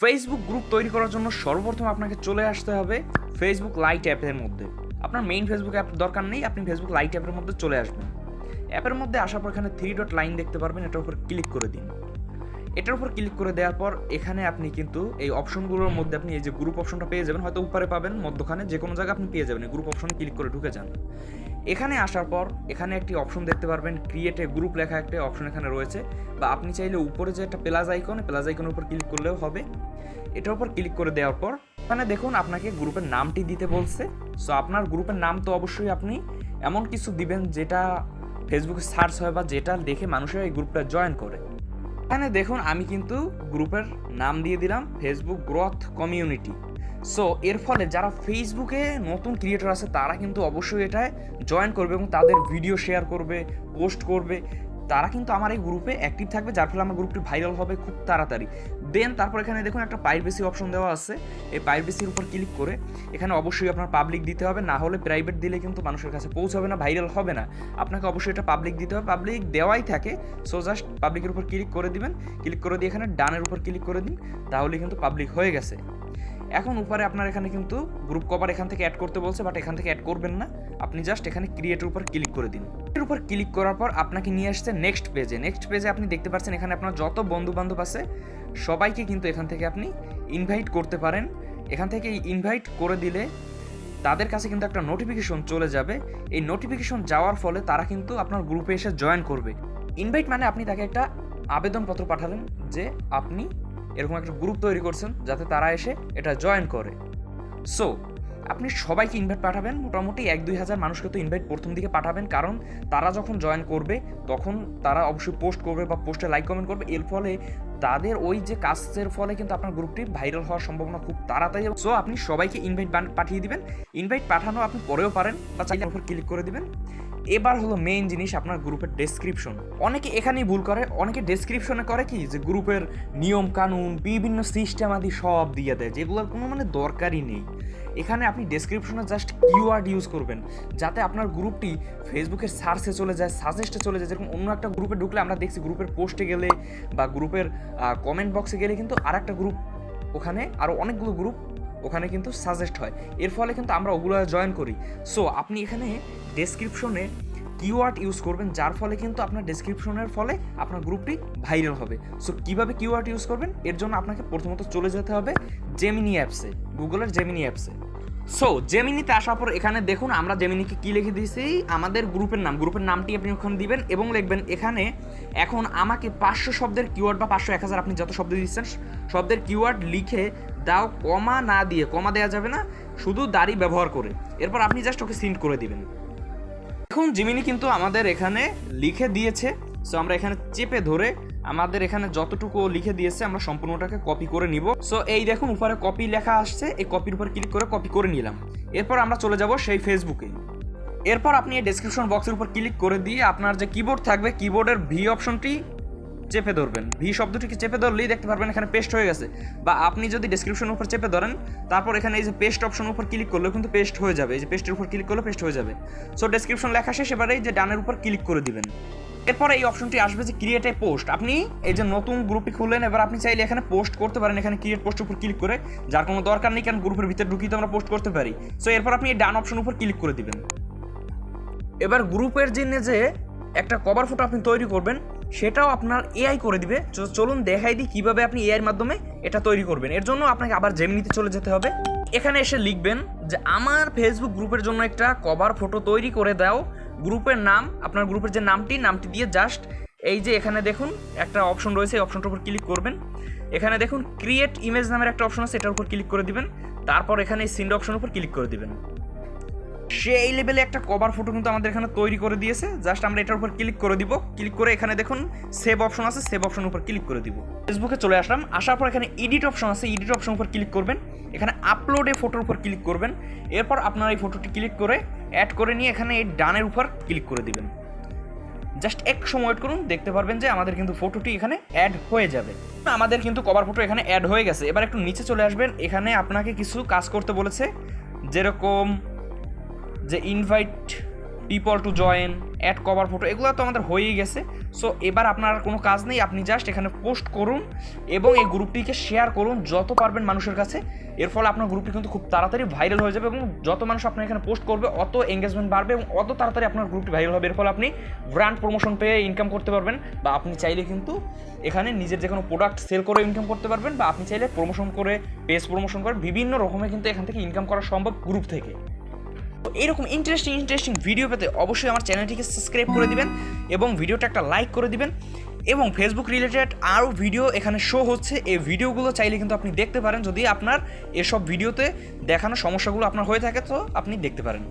Facebook group তৈরি করার জন্য সর্বপ্রথম আপনাকে চলে আসতে হবে ফেসবুক লাইট অ্যাপের মধ্যে। আপনার মেইন ফেসবুক অ্যাপ দরকার নেই, আপনি ফেসবুক লাইট অ্যাপের মধ্যে চলে আসবেন। অ্যাপের মধ্যে আসার পর এখানে 3 ডট লাইন দেখতে পারবেন, এটার উপর ক্লিক করে দিন। এটার উপর ক্লিক করে দেওয়ার পর এখানে আপনি কিন্তু এই অপশনগুলোর মধ্যে আপনি এই যে গ্রুপ অপশনটা পেয়ে যাবেন, হয়তো উপরে পাবেন, মধ্যখানে যে কোনো জায়গায় আপনি পেয়ে যাবেন। এই গ্রুপ অপশনে ক্লিক করে ঢুকে যান। এখানে আসার পর এখানে একটি অপশন দেখতে পারবেন, ক্রিয়েট এ গ্রুপ লেখা একটা অপশন এখানে রয়েছে, বা আপনি চাইলে উপরে যে একটা প্লাস আইকনের উপর ক্লিক করলেও হবে। এটার উপর ক্লিক করে দেওয়ার পর এখানে দেখুন আপনাকে গ্রুপের নামটি দিতে বলছে। সো আপনার গ্রুপের নাম তো অবশ্যই আপনি এমন কিছু দিবেন যেটা ফেসবুকে সার্চ হয় বা যেটা দেখে মানুষের এই গ্রুপটা জয়েন করে। এখানে দেখুন আমি কিন্তু গ্রুপের নাম দিয়ে দিলাম ফেসবুক গ্রোথ কমিউনিটি। সো এর ফলে যারা ফেসবুকে নতুন ক্রিয়েটর আছে তারা কিন্তু অবশ্যই এটায় জয়েন করবে এবং তাদের ভিডিও শেয়ার করবে, পোস্ট করবে। তারা কিন্তু আমার এই গ্রুপে অ্যাক্টিভ থাকবে, যার ফলে আমার গ্রুপটি ভাইরাল হবে খুব তাড়াতাড়ি। দেন তারপর এখানে দেখুন একটা প্রাইভেসি অপশন দেওয়া আছে। এই প্রাইভেসির উপর ক্লিক করে এখানে অবশ্যই আপনার পাবলিক দিতে হবে, না হলে প্রাইভেট দিলে কিন্তু মানুষের কাছে পৌঁছাবে না, ভাইরাল হবে না। আপনাকে অবশ্যই এটা পাবলিক দিতে হবে, পাবলিক দেওয়াই থাকে। সো জাস্ট পাবলিকের উপর ক্লিক করে দিবেন, ক্লিক করে দিয়ে এখানে ডানের উপর ক্লিক করে দিন, তাহলে কিন্তু পাবলিক হয়ে গেছে। এখন উপরে আপনার এখানে কিন্তু গ্রুপ কভার এখান থেকে অ্যাড করতে বলছে, বাট এখান থেকে অ্যাড করবেন না, আপনি জাস্ট এখানে ক্রিয়েটের উপর ক্লিক করে দিন। এর উপর ক্লিক করার পর আপনাকে নিয়ে আসছে নেক্সট পেজে আপনি দেখতে পাচ্ছেন এখানে আপনার যত বন্ধু বান্ধব আছে সবাইকে কিন্তু এখান থেকে আপনি ইনভাইট করতে পারেন। এখান থেকে ইনভাইট করে দিলে তাদের কাছে কিন্তু একটা নোটিফিকেশন চলে যাবে। এই নোটিফিকেশন যাওয়ার ফলে তারা কিন্তু আপনার গ্রুপে এসে জয়েন করবে। ইনভাইট মানে আপনি তাকে একটা আবেদনপত্র পাঠালেন যে আপনি এরকম একটা গ্রুপ তৈরি করছেন যাতে তারা এসে এটা জয়েন করে। সো আপনি সবাইকে ইনভাইট পাঠাবেন, মোটামুটি 1-2 হাজার মানুষকে তো ইনভাইট প্রথম দিকে পাঠাবেন, কারণ তারা যখন জয়েন করবে তখন তারা অবশ্যই পোস্ট করবে বা পোস্টে লাইক কমেন্ট করবে। এর ফলে তাদের ওই যে কাজের ফলে কিন্তু আপনার গ্রুপটি ভাইরাল হওয়ার সম্ভাবনা খুব তাড়াতাড়ি। সো আপনি সবাইকে ইনভাইট পাঠিয়ে দিবেন। ইনভাইট পাঠানো আপনি পরেও পারেন বা চাইলে উপর ক্লিক করে দিবেন। এবার হলো মেইন জিনিস, আপনার গ্রুপের ডেসক্রিপশন। অনেকে এখানেই ভুল করে, অনেকে ডেসক্রিপশনে করে কি যে গ্রুপের নিয়ম কানুন বিভিন্ন সিস্টেম আদি সব দিয়ে দেয়, যেগুলোর কোনো দরকারই নেই। এখানে আপনি ডেসক্রিপশনে জাস্ট কিওয়ার্ড ইউজ করবেন যাতে আপনার গ্রুপটি ফেসবুকের সার্চে চলে যায়, সাজেস্টে চলে যায়। যেরকম অন্য একটা গ্রুপে ঢুকলে আমরা দেখছি গ্রুপের পোস্টে গেলে বা গ্রুপের কমেন্ট বক্সে গেলে কিন্তু আর একটা গ্রুপ, ওখানে আরও অনেকগুলো গ্রুপ ওখানে কিন্তু সাজেস্ট হয়, এর ফলে কিন্তু আমরা ওগুলো জয়েন করি। সো আপনি এখানে ডেসক্রিপশনে কিওয়ার্ড ইউজ করবেন, যার ফলে কিন্তু আপনার ডেসক্রিপশনের ফলে আপনার গ্রুপটি ভাইরাল হবে। সো কীভাবে কিওয়ার্ড ইউজ করবেন, এর জন্য আপনাকে প্রথমত চলে যেতে হবে জেমিনি অ্যাপসে, গুগলের জেমিনি অ্যাপসে। সো জেমিনিতে আসার পর এখানে দেখুন আমরা জেমিনিকে কী লিখে দিয়েছি, আমাদের গ্রুপের নামটি আপনি ওখানে দিবেন এবং লিখবেন এখানে এখন আমাকে 500 শব্দের কিওয়ার্ড বা 500, 1000 আপনি যত শব্দ দিচ্ছেন শব্দের কিওয়ার্ড লিখে দাও, কমা না দিয়ে, কমা দেওয়া যাবে না, শুধু দাড়ি ব্যবহার করে। এরপর আপনি জাস্ট ওকে সেন্ড করে দিবেন। দেখুন জেমিনি কিন্তু আমাদের এখানে লিখে দিয়েছে। সো আমরা এখানে চেপে ধরে আমাদের এখানে যতটুকু লিখে দিয়েছে আমরা সম্পূর্ণটাকে কপি করে নিব। সো এই দেখুন উপরে কপি লেখা আসছে, এই কপির উপর ক্লিক করে কপি করে নিলাম। এরপর আমরা চলে যাব সেই ফেসবুকে। এরপর আপনি এই ডেসক্রিপশন বক্সের উপর ক্লিক করে দিয়ে আপনার যে কিবোর্ড থাকবে কিবোর্ডের ভি অপশনটি চেপে ধরবেন, ভি শব্দটিকে চেপে ধরলেই দেখতে পারবেন এখানে পেস্ট হয়ে গেছে। বা আপনি যদি ডেসক্রিপশনের উপর চেপে ধরেন তারপর এখানে এই যে পেস্ট অপশনের উপর ক্লিক করলেও কিন্তু পেস্ট হয়ে যাবে, এই যে পেস্টের উপর ক্লিক করলে পেস্ট হয়ে যাবে। সো ডেসক্রিপশন লেখা শেষ, এবারে এই যে ডানের উপর ক্লিক করে দিবেন। এরপরে এই অপশনটি আসবে যে ক্রিয়েট এ পোস্ট। আপনি এই যে নতুন গ্রুপে খুললেন, এবার আপনি চাইলে এখানে পোস্ট করতে পারেন, এখানে ক্রিয়েট পোস্টের উপর ক্লিক করে, যার কোনো দরকার নেই কারণ গ্রুপের ভিতরে ঢুকিয়ে তো আমরা পোস্ট করতে পারি। সো এরপর আপনি এই ডান অপশন উপর ক্লিক করে দিবেন। এবার গ্রুপের জন্য যে একটা কভার ফটো আপনি তৈরি করবেন সেটাও আপনার এআই করে দিবে। চলুন দেখাই দিই কীভাবে আপনি এআইয়ের মাধ্যমে এটা তৈরি করবেন। এর জন্য আপনাকে আবার জেমিনিতে চলে যেতে হবে। এখানে এসে লিখবেন যে আমার ফেসবুক গ্রুপের জন্য একটা কভার ফটো তৈরি করে দাও, গ্রুপের নাম, আপনার গ্রুপের যে নামটি দিয়ে জাস্ট এই যে এখানে দেখুন একটা অপশন রয়েছে, এই অপশনটার উপর ক্লিক করবেন। এখানে দেখুন ক্রিয়েট ইমেজ নামের একটা অপশন আছে, এটার উপর ক্লিক করে দিবেন। তারপর এখানে এই সেন্ড অপশনের উপর ক্লিক করে দিবেন। সেই লেভেলে একটা কভার ফটো কিন্তু আমাদের এখানে তৈরি করে দিয়েছে। জাস্ট আমরা এটার উপর ক্লিক করে দিব, ক্লিক করে এখানে দেখুন সেভ অপশন আছে, সেভ অপশনের উপর ক্লিক করে দিব। ফেসবুকে চলে আসলাম, আসার পর এখানে এডিট অপশন আছে, এডিট অপশনের উপর ক্লিক করবেন। এখানে আপলোড এ ফটোর উপর ক্লিক করবেন। এরপর আপনার এই ফটোটি ক্লিক করে অ্যাড করে নিয়ে এখানে এই ডানের উপর ক্লিক করে দিবেন। জাস্ট এক সময় ওয়েট করুন, দেখতে পারবেন যে আমাদের কিন্তু ফটোটি এখানে অ্যাড হয়ে যাবে। আমাদের কিন্তু কভার ফটো এখানে অ্যাড হয়ে গেছে। এবার একটু নিচে চলে আসবেন, এখানে আপনাকে কিছু কাজ করতে বলেছে, যেরকম যে invite people to join, add cover photo, এগুলো তো আমাদের হয়েই গেছে। সো এবার আপনার কোনো কাজ নেই, আপনি জাস্ট এখানে পোস্ট করুন এবং এই গ্রুপটিকে শেয়ার করুন যত পারবেন মানুষের কাছে। এর ফলে আপনার গ্রুপটি কিন্তু খুব তাড়াতাড়ি ভাইরাল হয়ে যাবে এবং যত মানুষ আপনার এখানে পোস্ট করবে অত এঙ্গেজমেন্ট বাড়বে এবং অত তাড়াতাড়ি আপনার গ্রুপটি ভাইরাল হবে। এর ফলে আপনি ব্র্যান্ড প্রমোশন পেয়ে ইনকাম করতে পারবেন, বা আপনি চাইলে কিন্তু এখানে নিজের যে কোনো প্রোডাক্ট সেল করে ইনকাম করতে পারবেন, বা আপনি চাইলে প্রমোশন করে, পেজ প্রমোশন করে বিভিন্ন রকমের কিন্তু এখান থেকে ইনকাম করা সম্ভব গ্রুপ থেকে। তো এইরকম ইন্টারেস্টিং ভিডিও পেতে অবশ্যই আমার চ্যানেলটিকে সাবস্ক্রাইব করে দিবেন এবং ভিডিওটা একটা লাইক করে দিবেন। এবং ফেসবুক রিলেটেড আরও ভিডিও এখানে শো হচ্ছে, এই ভিডিওগুলো চাইলে কিন্তু আপনি দেখতে পারেন যদি আপনার এসব ভিডিওতে দেখানো সমস্যাগুলো আপনার হয়ে থাকে, তো আপনি দেখতে পারেন।